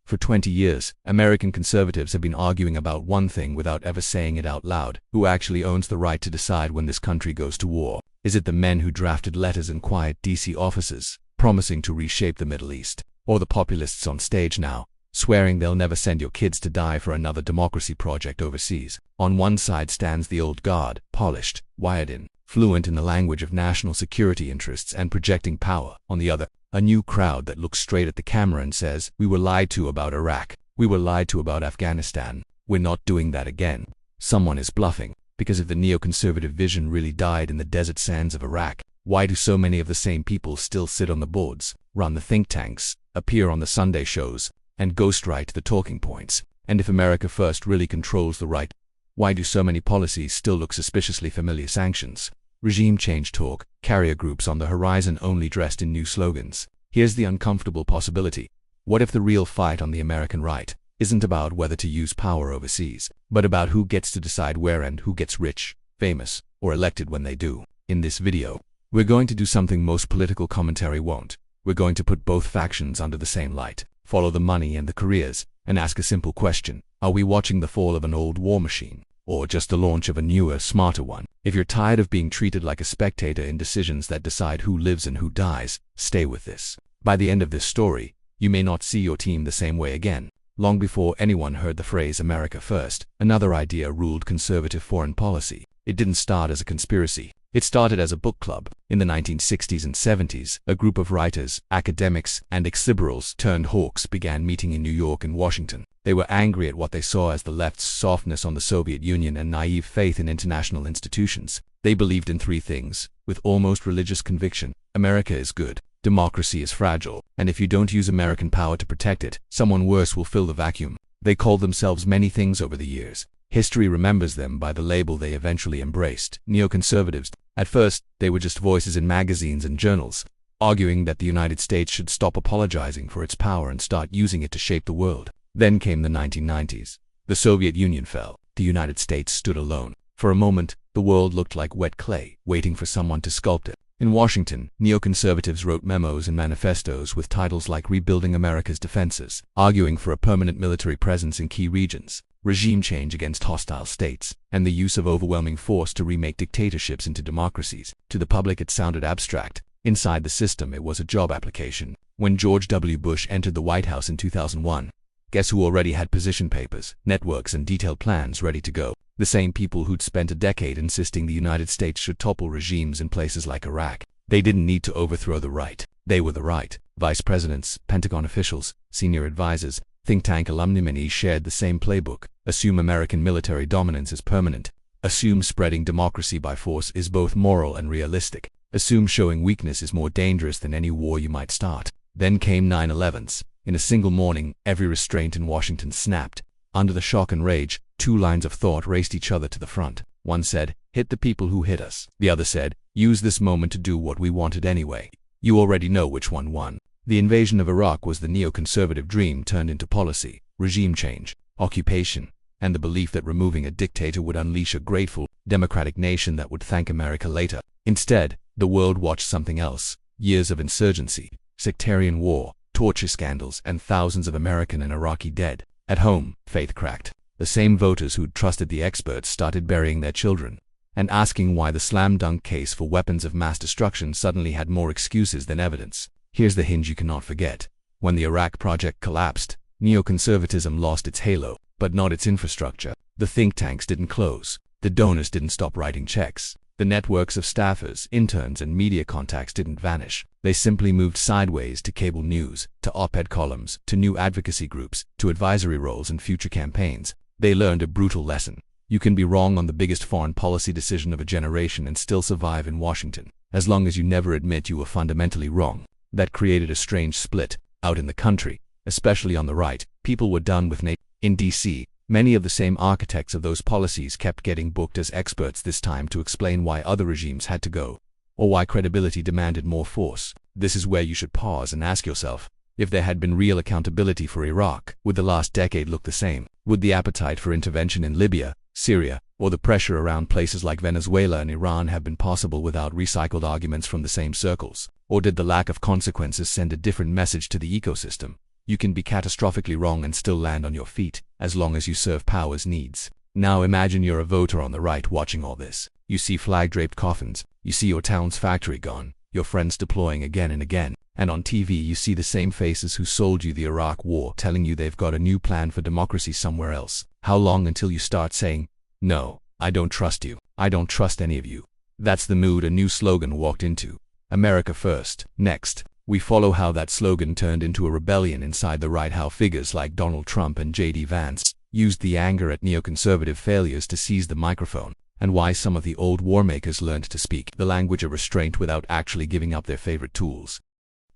For 20 years, American conservatives have been arguing about one thing without ever saying it out loud. Who actually owns the right to decide when this country goes to war? Is it the men who drafted letters in quiet DC offices, promising to reshape the Middle East? Or the populists on stage now, swearing they'll never send your kids to die for another democracy project overseas? On one side stands the old guard, polished, wired in, fluent in the language of national security interests and projecting power. On the other, a new crowd that looks straight at the camera and says, "We were lied to about Iraq. We were lied to about Afghanistan. We're not doing that again." Someone is bluffing, because if the neoconservative vision really died in the desert sands of Iraq, why do so many of the same people still sit on the boards, run the think tanks, appear on the Sunday shows, and ghostwrite the talking points? And if America First really controls the right, why do so many policies still look suspiciously familiar? Sanctions, regime change talk, carrier groups on the horizon only dressed in new slogans. Here's the uncomfortable possibility. What if the real fight on the American right isn't about whether to use power overseas, but about who gets to decide where and who gets rich, famous, or elected when they do? In this video, we're going to do something most political commentary won't. We're going to put both factions under the same light, follow the money and the careers, and ask a simple question. Are we watching the fall of an old war machine, or just the launch of a newer, smarter one? If you're tired of being treated like a spectator in decisions that decide who lives and who dies, stay with this. By the end of this story, you may not see your team the same way again. Long before anyone heard the phrase America First, another idea ruled conservative foreign policy. It didn't start as a conspiracy. It started as a book club. In the 1960s and 70s, a group of writers, academics, and ex-liberals turned hawks began meeting in New York and Washington. They were angry at what they saw as the left's softness on the Soviet Union and naive faith in international institutions. They believed in three things, with almost religious conviction. America is good, democracy is fragile, and if you don't use American power to protect it, someone worse will fill the vacuum. They called themselves many things over the years. History remembers them by the label they eventually embraced, neoconservatives. At first, they were just voices in magazines and journals, arguing that the United States should stop apologizing for its power and start using it to shape the world. Then came the 1990s. The Soviet Union fell. The United States stood alone. For a moment, the world looked like wet clay, waiting for someone to sculpt it. In Washington, neoconservatives wrote memos and manifestos with titles like Rebuilding America's Defenses, arguing for a permanent military presence in key regions, regime change against hostile states, and the use of overwhelming force to remake dictatorships into democracies. To the public it sounded abstract. Inside the system it was a job application. When George W. Bush entered the White House in 2001, guess who already had position papers, networks, and detailed plans ready to go? The same people who'd spent a decade insisting the United States should topple regimes in places like Iraq. They didn't need to overthrow the right. They were the right. Vice presidents, Pentagon officials, senior advisors, think tank alumni shared the same playbook. Assume American military dominance is permanent. Assume spreading democracy by force is both moral and realistic. Assume showing weakness is more dangerous than any war you might start. Then came 9/11s. In a single morning, every restraint in Washington snapped. Under the shock and rage, two lines of thought raced each other to the front. One said, hit the people who hit us. The other said, use this moment to do what we wanted anyway. You already know which one won. The invasion of Iraq was the neoconservative dream turned into policy, regime change, occupation, and the belief that removing a dictator would unleash a grateful, democratic nation that would thank America later. Instead, the world watched something else. Years of insurgency, sectarian war, torture scandals, and thousands of American and Iraqi dead. At home, faith cracked. The same voters who'd trusted the experts started burying their children and asking why the slam-dunk case for weapons of mass destruction suddenly had more excuses than evidence. Here's the hinge you cannot forget. When the Iraq project collapsed, neoconservatism lost its halo, but not its infrastructure. The think tanks didn't close. The donors didn't stop writing checks. The networks of staffers, interns, and media contacts didn't vanish. They simply moved sideways to cable news, to op-ed columns, to new advocacy groups, to advisory roles and future campaigns. They learned a brutal lesson. You can be wrong on the biggest foreign policy decision of a generation and still survive in Washington, as long as you never admit you were fundamentally wrong. That created a strange split. Out in the country, especially on the right, people were done with In D.C., many of the same architects of those policies kept getting booked as experts this time to explain why other regimes had to go, or why credibility demanded more force. This is where you should pause and ask yourself, if there had been real accountability for Iraq, would the last decade look the same? Would the appetite for intervention in Libya, Syria, or the pressure around places like Venezuela and Iran have been possible without recycled arguments from the same circles? Or did the lack of consequences send a different message to the ecosystem? You can be catastrophically wrong and still land on your feet, as long as you serve power's needs. Now imagine you're a voter on the right watching all this. You see flag-draped coffins, you see your town's factory gone, your friends deploying again and again, and on TV you see the same faces who sold you the Iraq war telling you they've got a new plan for democracy somewhere else. How long until you start saying, "No, I don't trust you. I don't trust any of you"? That's the mood a new slogan walked into. America first. Next, we follow how that slogan turned into a rebellion inside the right, how figures like Donald Trump and JD Vance used the anger at neoconservative failures to seize the microphone, and why some of the old warmakers learned to speak the language of restraint without actually giving up their favorite tools.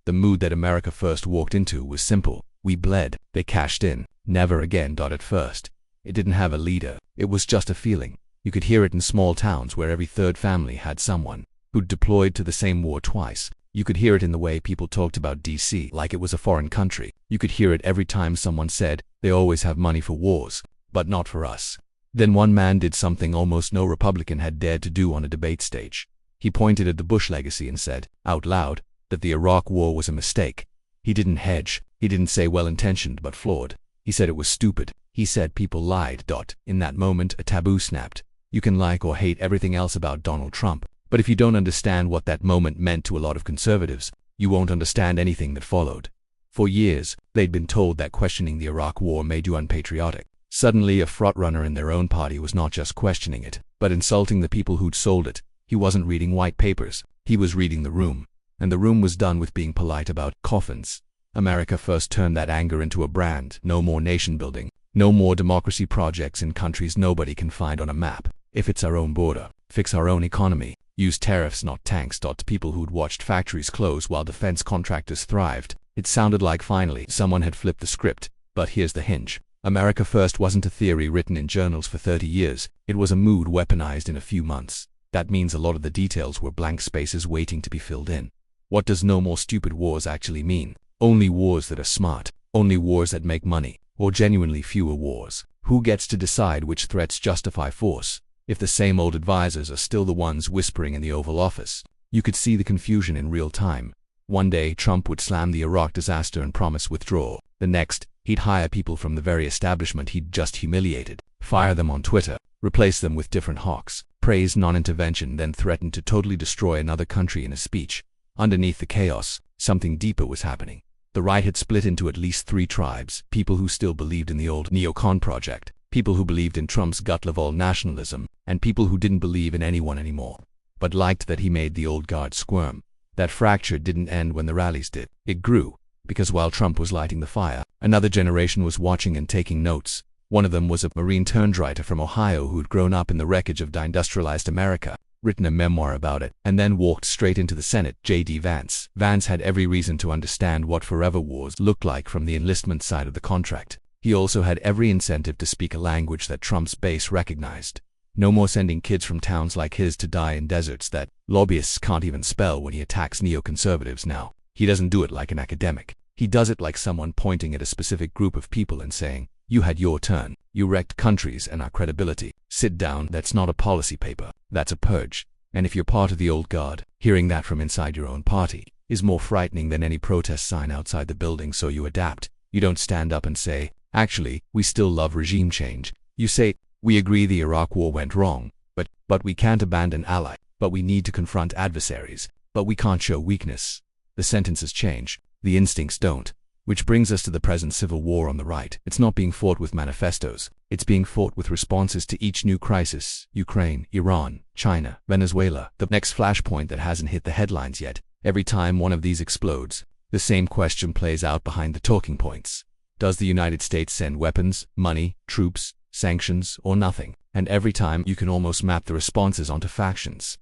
The mood that America first walked into was simple. We bled. They cashed in. Never again. At first, it didn't have a leader. It was just a feeling. You could hear it in small towns where every third family had someone who'd deployed to the same war twice. You could hear it in the way people talked about DC like it was a foreign country. You could hear it every time someone said, "They always have money for wars, but not for us." Then one man did something almost no Republican had dared to do on a debate stage. He pointed at the Bush legacy and said, out loud, that the Iraq war was a mistake. He didn't hedge. He didn't say well-intentioned but flawed. He said it was stupid. He said people lied. In that moment, a taboo snapped. You can like or hate everything else about Donald Trump, but if you don't understand what that moment meant to a lot of conservatives, you won't understand anything that followed. For years, they'd been told that questioning the Iraq war made you unpatriotic. Suddenly, a frontrunner in their own party was not just questioning it, but insulting the people who'd sold it. He wasn't reading white papers. He was reading the room. And the room was done with being polite about coffins. America first turned that anger into a brand. No more nation building. No more democracy projects in countries nobody can find on a map. If it's our own border, fix our own economy. Use tariffs, not tanks. To people who'd watched factories close while defense contractors thrived, it sounded like finally someone had flipped the script. But here's the hinge. America first wasn't a theory written in journals for 30 years. It was a mood weaponized in a few months. That means a lot of the details were blank spaces waiting to be filled in. What does no more stupid wars actually mean? Only wars that are smart. Only wars that make money. Or genuinely fewer wars. Who gets to decide which threats justify force? If the same old advisors are still the ones whispering in the Oval Office, you could see the confusion in real time. One day, Trump would slam the Iraq disaster and promise withdrawal. The next, he'd hire people from the very establishment he'd just humiliated, fire them on Twitter, replace them with different hawks, praise non-intervention, then threaten to totally destroy another country in a speech. Underneath the chaos, something deeper was happening. The right had split into at least 3 tribes: people who still believed in the old neocon project, people who believed in Trump's gut-level nationalism, and people who didn't believe in anyone anymore, but liked that he made the old guard squirm. That fracture didn't end when the rallies did. It grew, because while Trump was lighting the fire, another generation was watching and taking notes. One of them was a Marine-turned-writer from Ohio who'd grown up in the wreckage of deindustrialized America, written a memoir about it, and then walked straight into the Senate. JD Vance. Vance had every reason to understand what forever wars looked like from the enlistment side of the contract. He also had every incentive to speak a language that Trump's base recognized. No more sending kids from towns like his to die in deserts that lobbyists can't even spell when he attacks neoconservatives now. He doesn't do it like an academic. He does it like someone pointing at a specific group of people and saying, "You had your turn. You wrecked countries and our credibility. Sit down." That's not a policy paper. That's a purge. And if you're part of the old guard, hearing that from inside your own party is more frightening than any protest sign outside the building, so you adapt. You don't stand up and say, "Actually, we still love regime change." You say, "We agree the Iraq war went wrong, but we can't abandon ally. But we need to confront adversaries. But we can't show weakness." The sentences change. The instincts don't. Which brings us to the present civil war on the right. It's not being fought with manifestos. It's being fought with responses to each new crisis: Ukraine, Iran, China, Venezuela. The next flashpoint that hasn't hit the headlines yet. Every time one of these explodes, the same question plays out behind the talking points. Does the United States send weapons, money, troops, sanctions, or nothing? And every time you can almost map the responses onto factions.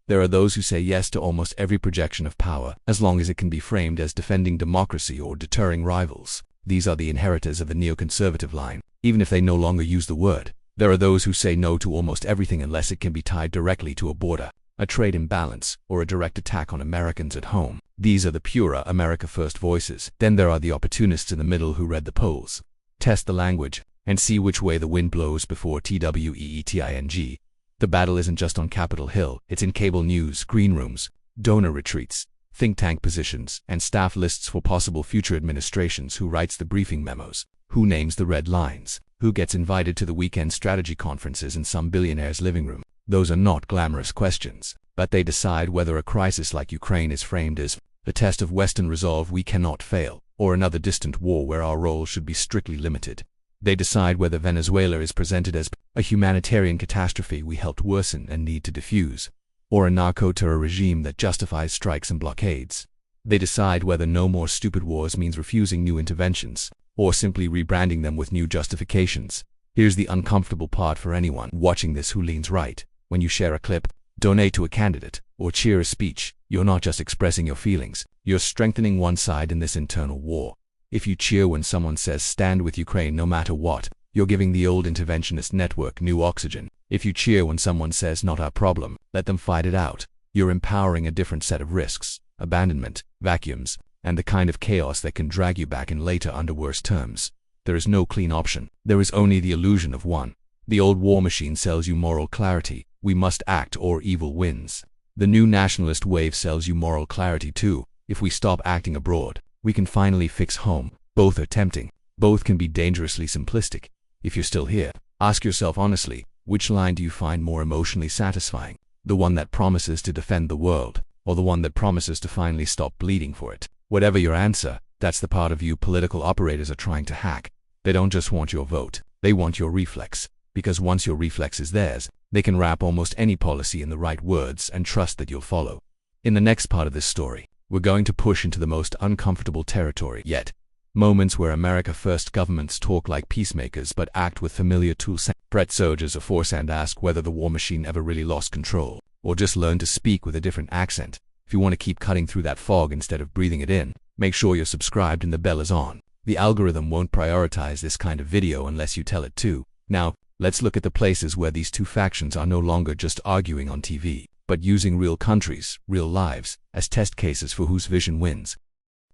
There are those who say yes to almost every projection of power, as long as it can be framed as defending democracy or deterring rivals. These are the inheritors of the neoconservative line, even if they no longer use the word. There are those who say no to almost everything unless it can be tied directly to a border, a trade imbalance, or a direct attack on Americans at home. These are the purer America First voices. Then there are the opportunists in the middle who read the polls, test the language, and see which way the wind blows before tweeting. The battle isn't just on Capitol Hill, it's in cable news, green rooms, donor retreats, think tank positions, and staff lists for possible future administrations. Who writes the briefing memos? Who names the red lines? Who gets invited to the weekend strategy conferences in some billionaire's living room? Those are not glamorous questions, but they decide whether a crisis like Ukraine is framed as a test of Western resolve we cannot fail, or another distant war where our role should be strictly limited. They decide whether Venezuela is presented as a humanitarian catastrophe we helped worsen and need to defuse, or a narco-terror regime that justifies strikes and blockades. They decide whether no more stupid wars means refusing new interventions, or simply rebranding them with new justifications. Here's the uncomfortable part for anyone watching this who leans right. When you share a clip, donate to a candidate, or cheer a speech, you're not just expressing your feelings, you're strengthening one side in this internal war. If you cheer when someone says stand with Ukraine no matter what, you're giving the old interventionist network new oxygen. If you cheer when someone says not our problem, let them fight it out, you're empowering a different set of risks, abandonment, vacuums, and the kind of chaos that can drag you back in later under worse terms. There is no clean option. There is only the illusion of one. The old war machine sells you moral clarity. We must act or evil wins. The new nationalist wave sells you moral clarity too. If we stop acting abroad, we can finally fix home. Both are tempting. Both can be dangerously simplistic. If you're still here, ask yourself honestly, which line do you find more emotionally satisfying? The one that promises to defend the world, or the one that promises to finally stop bleeding for it? Whatever your answer, that's the part of you political operators are trying to hack. They don't just want your vote, they want your reflex. Because once your reflex is theirs, they can wrap almost any policy in the right words and trust that you'll follow. In the next part of this story, we're going to push into the most uncomfortable territory yet. Moments where America First governments talk like peacemakers but act with familiar tools. Threat soldiers are forced and ask whether the war machine ever really lost control, or just learned to speak with a different accent. If you want to keep cutting through that fog instead of breathing it in, make sure you're subscribed and the bell is on. The algorithm won't prioritize this kind of video unless you tell it to. Now, let's look at the places where these two factions are no longer just arguing on TV, but using real countries, real lives, as test cases for whose vision wins.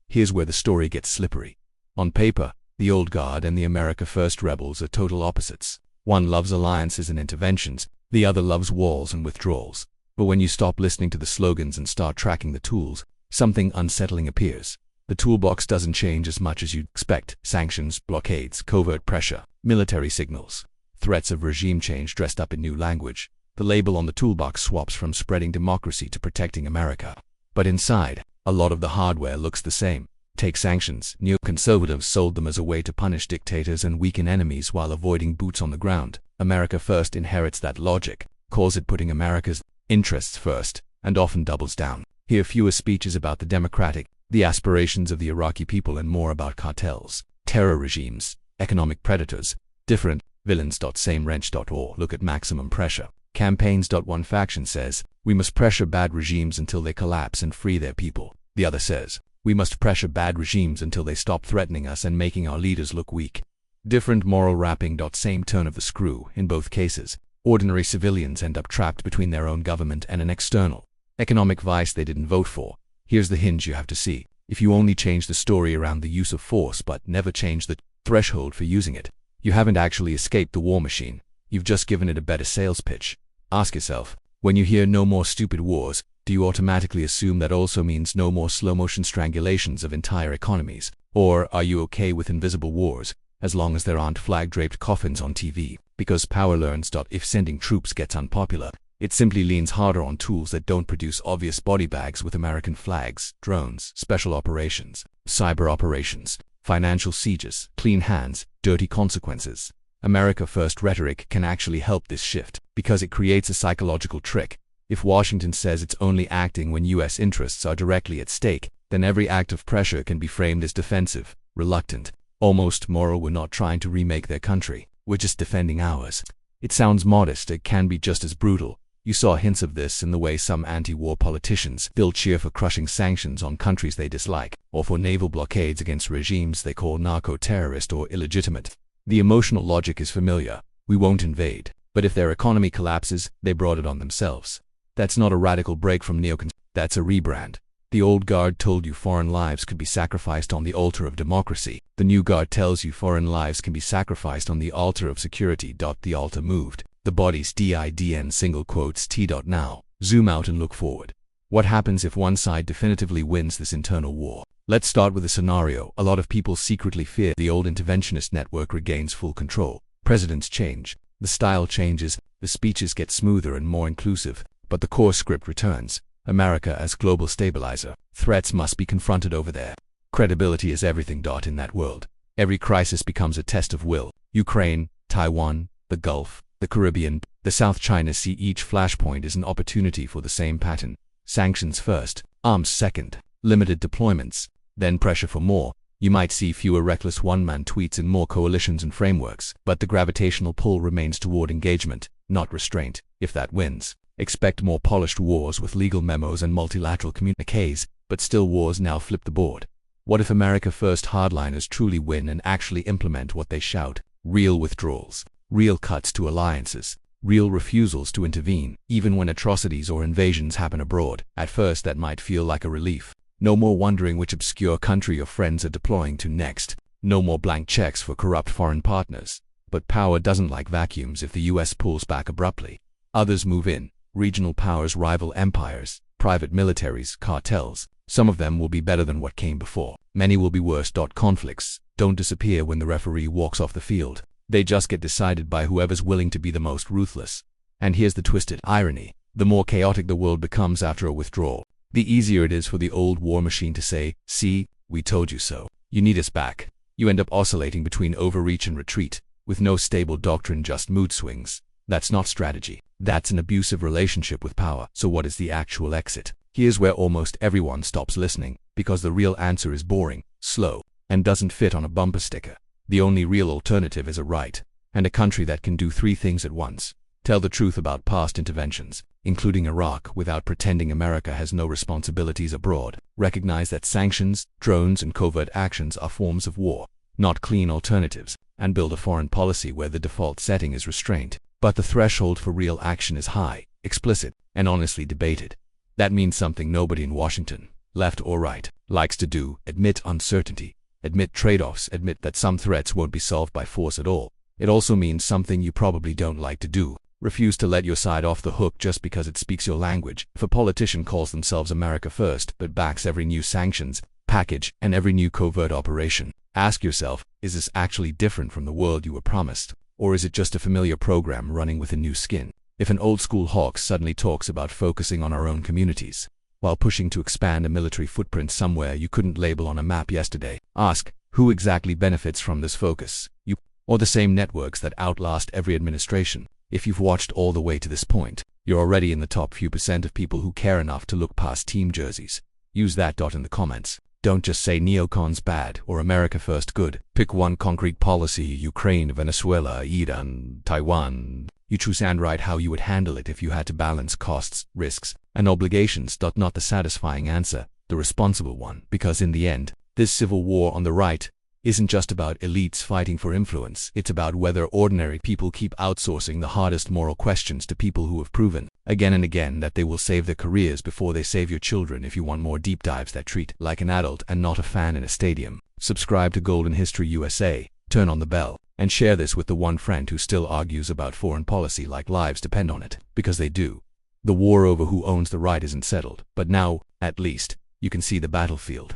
Here's where the story gets slippery. On paper, the old guard and the America First rebels are total opposites. One loves alliances and interventions, the other loves walls and withdrawals. But when you stop listening to the slogans and start tracking the tools, something unsettling appears. The toolbox doesn't change as much as you'd expect. Sanctions, blockades, covert pressure, military signals, threats of regime change dressed up in new language. The label on the toolbox swaps from spreading democracy to protecting America. But inside, a lot of the hardware looks the same. Take sanctions. Neoconservatives sold them as a way to punish dictators and weaken enemies while avoiding boots on the ground. America First inherits that logic, calls it putting America's interests first, and often doubles down. Hear fewer speeches about the democratic, the aspirations of the Iraqi people, and more about cartels, terror regimes, economic predators, different villains.samewrench.or. Look at maximum pressure campaigns. One faction says, we must pressure bad regimes until they collapse and free their people. The other says, we must pressure bad regimes until they stop threatening us and making our leaders look weak. Different moral wrapping. Same turn of the screw. In both cases, ordinary civilians end up trapped between their own government and an external economic vice they didn't vote for. Here's the hinge you have to see. If you only change the story around the use of force but never change the threshold for using it, you haven't actually escaped the war machine. You've just given it a better sales pitch. Ask yourself, when you hear no more stupid wars, do you automatically assume that also means no more slow-motion strangulations of entire economies? Or are you okay with invisible wars, as long as there aren't flag-draped coffins on TV? Because power learns. If sending troops gets unpopular, it simply leans harder on tools that don't produce obvious body bags with American flags, drones, special operations, cyber operations, financial sieges, clean hands, dirty consequences. America First rhetoric can actually help this shift, because it creates a psychological trick. If Washington says it's only acting when U.S. interests are directly at stake, then every act of pressure can be framed as defensive, reluctant, almost moral. We're not trying to remake their country, we're just defending ours. It sounds modest, it can be just as brutal. You saw hints of this in the way some anti-war politicians still cheer for crushing sanctions on countries they dislike, or for naval blockades against regimes they call narco-terrorist or illegitimate. The emotional logic is familiar. We won't invade, but if their economy collapses, they brought it on themselves. That's not a radical break from neocons, that's a rebrand. The old guard told you foreign lives could be sacrificed on the altar of democracy. The new guard tells you foreign lives can be sacrificed on the altar of security. The altar moved. The bodies DIDN single quotes T. Now, zoom out and look forward. What happens if one side definitively wins this internal war? Let's start with a scenario a lot of people secretly fear. The old interventionist network regains full control. Presidents change, the style changes, the speeches get smoother and more inclusive, but the core script returns. America as global stabilizer. Threats must be confronted over there. Credibility is everything. In that world, every crisis becomes a test of will. Ukraine, Taiwan, the Gulf, the Caribbean, the South China Sea. Each flashpoint is an opportunity for the same pattern. Sanctions first, arms second, limited deployments, then pressure for more. You might see fewer reckless one-man tweets and more coalitions and frameworks, but the gravitational pull remains toward engagement, not restraint. If that wins, expect more polished wars with legal memos and multilateral communiques, but still wars. Now flip the board. What if America First hardliners truly win and actually implement what they shout? Real withdrawals, real cuts to alliances, real refusals to intervene, even when atrocities or invasions happen abroad. At first that might feel like a relief. No more wondering which obscure country your friends are deploying to next. No more blank checks for corrupt foreign partners. But power doesn't like vacuums. If the US pulls back abruptly, others move in. Regional powers rival empires, private militaries, cartels. Some of them will be better than what came before. Many will be worse. Conflicts don't disappear when the referee walks off the field. They just get decided by whoever's willing to be the most ruthless. And here's the twisted irony. The more chaotic the world becomes after a withdrawal, the easier it is for the old war machine to say, "See, we told you so. You need us back." You end up oscillating between overreach and retreat, with no stable doctrine, just mood swings. That's not strategy. That's an abusive relationship with power. So what is the actual exit? Here's where almost everyone stops listening, because the real answer is boring, slow, and doesn't fit on a bumper sticker. The only real alternative is a right, and a country that can do three things at once. Tell the truth about past interventions, including Iraq, without pretending America has no responsibilities abroad. Recognize that sanctions, drones, and covert actions are forms of war, not clean alternatives, and build a foreign policy where the default setting is restraint, but the threshold for real action is high, explicit, and honestly debated. That means something nobody in Washington, left or right, likes to do: admit uncertainty, admit trade-offs, admit that some threats won't be solved by force at all. It also means something you probably don't like to do: refuse to let your side off the hook just because it speaks your language. If a politician calls themselves America First but backs every new sanctions package and every new covert operation, ask yourself, is this actually different from the world you were promised? Or is it just a familiar program running with a new skin? If an old-school hawk suddenly talks about focusing on our own communities, while pushing to expand a military footprint somewhere you couldn't label on a map yesterday, ask, who exactly benefits from this focus? You, or the same networks that outlast every administration? If you've watched all the way to this point, you're already in the top few percent of people who care enough to look past team jerseys. Use that in the comments. Don't just say neocons bad or America First good. Pick one concrete policy: Ukraine, Venezuela, Iran, Taiwan. You choose and write how you would handle it if you had to balance costs, risks, and obligations. Not the satisfying answer, the responsible one. Because in the end, this civil war on the right isn't just about elites fighting for influence. It's about whether ordinary people keep outsourcing the hardest moral questions to people who have proven, again and again, that they will save their careers before they save your children. If you want more deep dives that treat like an adult and not a fan in a stadium, subscribe to Golden History USA, turn on the bell, and share this with the one friend who still argues about foreign policy like lives depend on it, because they do. The war over who owns the right isn't settled, but now, at least, you can see the battlefield.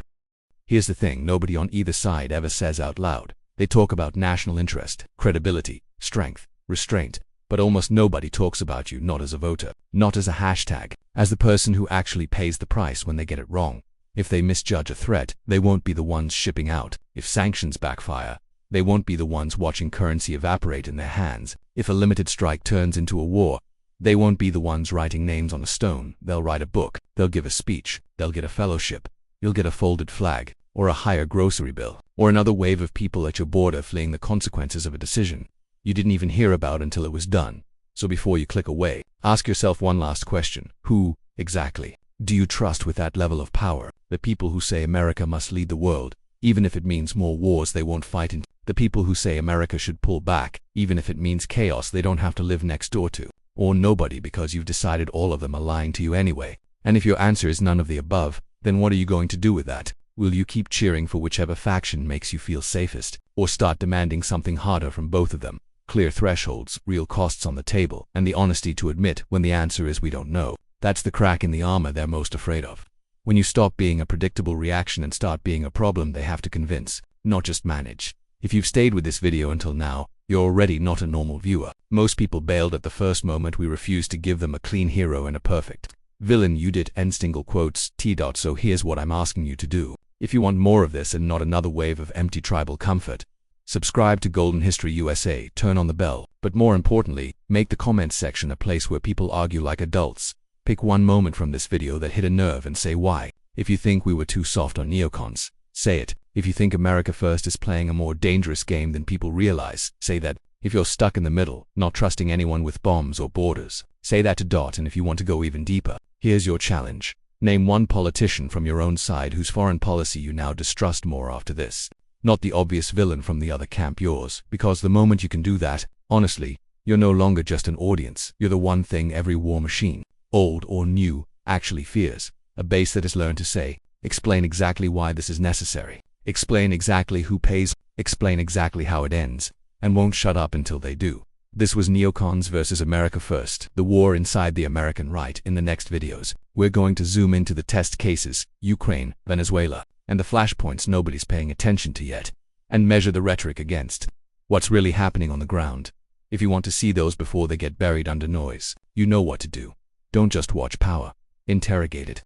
Here's the thing nobody on either side ever says out loud. They talk about national interest, credibility, strength, restraint, but almost nobody talks about you, not as a voter, not as a hashtag, as the person who actually pays the price when they get it wrong. If they misjudge a threat, they won't be the ones shipping out. If sanctions backfire, they won't be the ones watching currency evaporate in their hands. If a limited strike turns into a war, they won't be the ones writing names on a stone. They'll write a book, they'll give a speech, they'll get a fellowship, you'll get a folded flag, or a higher grocery bill, or another wave of people at your border fleeing the consequences of a decision you didn't even hear about until it was done. So before you click away, ask yourself one last question: who, exactly, do you trust with that level of power? The people who say America must lead the world, even if it means more wars they won't fight in. The people who say America should pull back, even if it means chaos they don't have to live next door to. Or nobody, because you've decided all of them are lying to you anyway. And if your answer is none of the above, then what are you going to do with that? Will you keep cheering for whichever faction makes you feel safest, or start demanding something harder from both of them? Clear thresholds, real costs on the table, and the honesty to admit when the answer is we don't know. That's the crack in the armor they're most afraid of. When you stop being a predictable reaction and start being a problem they have to convince, not just manage. If you've stayed with this video until now, you're already not a normal viewer. Most people bailed at the first moment we refused to give them a clean hero and a perfect villain. You did end single quotes T. So here's what I'm asking you to do. If you want more of this and not another wave of empty tribal comfort, subscribe to Golden History USA, turn on the bell, but more importantly, make the comments section a place where people argue like adults. Pick one moment from this video that hit a nerve and say why. If you think we were too soft on neocons, say it. If you think America First is playing a more dangerous game than people realize, say that. If you're stuck in the middle, not trusting anyone with bombs or borders, say that to Dot. And if you want to go even deeper, here's your challenge. Name one politician from your own side whose foreign policy you now distrust more after this. Not the obvious villain from the other camp, yours, because the moment you can do that, honestly, you're no longer just an audience. You're the one thing every war machine, old or new, actually fears. A base that has learned to say, explain exactly why this is necessary. Explain exactly who pays, explain exactly how it ends, and won't shut up until they do. This was Neocons versus America First, the war inside the American right. In the next videos, we're going to zoom into the test cases, Ukraine, Venezuela, and the flashpoints nobody's paying attention to yet, and measure the rhetoric against what's really happening on the ground. If you want to see those before they get buried under noise, you know what to do. Don't just watch power. Interrogate it.